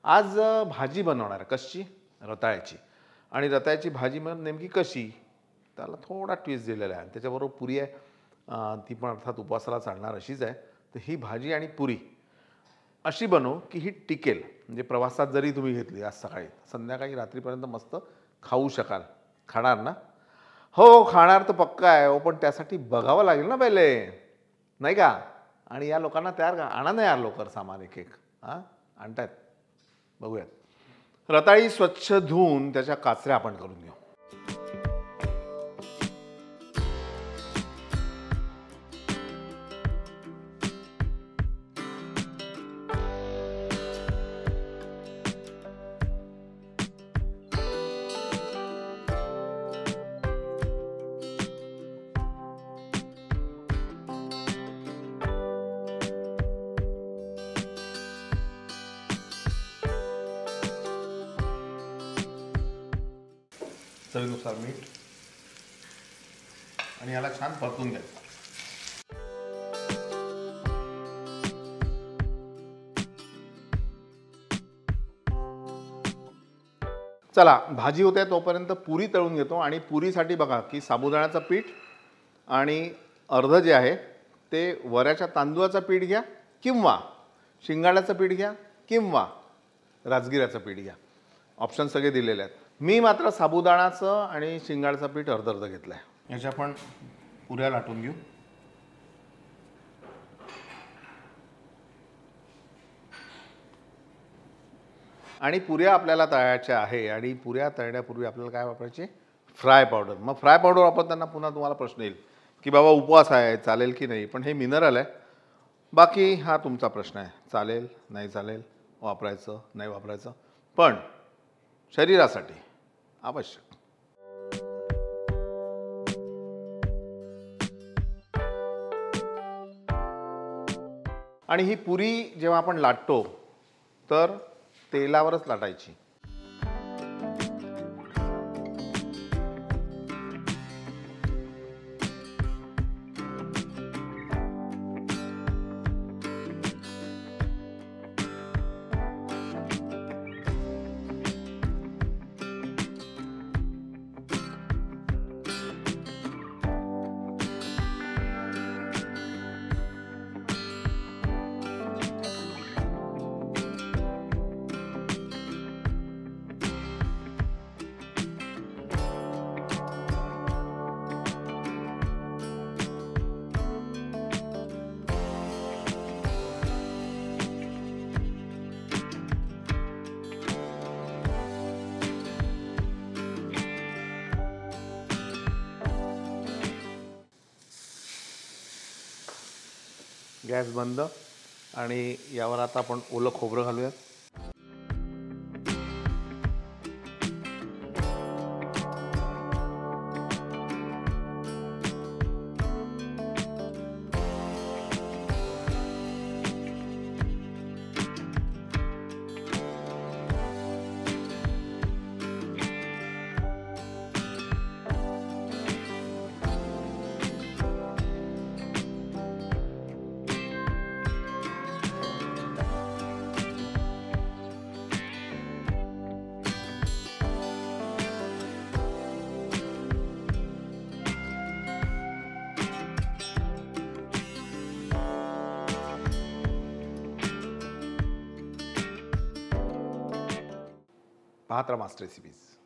आज भाजी बनवणार कशी रताळ्याची आणि रताळ्याची भाजी मग नेमकी कशी त्याला थोडा ट्विस्ट दिलेला आहे. त्याच्याबरोबर पुरी आहे, ती पण अर्थात उपवासाला चालणार अशीच आहे. तर ही भाजी आणि पुरी अशी बनव की ही टिकेल, म्हणजे प्रवासात जरी तुम्ही घेतली आज सकाळी संध्याकाळी रात्रीपर्यंत मस्त खाऊ शकाल. खाणार ना? हो खाणार तर पक्का आहे हो, पण त्यासाठी बघावं लागेल ना पहिले, नाही का? आणि या लोकांना तयार का आणा ना यार लवकर सामान एक एक. हां आणतायत, बघूयात. रताळी स्वच्छ धुवून त्याच्या काचऱ्या आपण करून घेऊ. चवीनुसार मीठ आणि याला छान परतून घ्या. चला भाजी होते तोपर्यंत पुरी तळून घेतो. आणि पुरीसाठी बघा की साबुदाण्याचं पीठ आणि अर्ध जे आहे ते वऱ्याच्या तांदूळाचं पीठ घ्या किंवा शिंगाड्याचं पीठ घ्या किंवा राजगिऱ्याचं पीठ घ्या. ऑप्शन सगळे दिलेले आहेत. मी मात्र साबुदाण्याचं आणि शिंगाड्याचं पीठ अर्ध अर्ध घेतलं आहे. याच्या आपण पुऱ्या लाटून घेऊ. आणि पुऱ्या आपल्याला तळायच्या आहे. आणि पुऱ्या तळण्यापूर्वी आपल्याला काय वापरायचे? Fry powder. मग फ्राय पावडर वापरताना पुन्हा तुम्हाला प्रश्न येईल की बाबा उपवास आहे चालेल की नाही, पण हे मिनरल आहे. बाकी हा तुमचा प्रश्न आहे, चालेल नाही चालेल, वापरायचं नाही वापरायचं, पण शरीरासाठी आवश्यक. आणि ही पुरी जेव्हा आपण लाटतो तर तेलावरच लाटायची. गॅस बंद. आणि यावर आता आपण ओलं खोबरं घालूयात. पाहत राहा मास्टर रेसिपीज.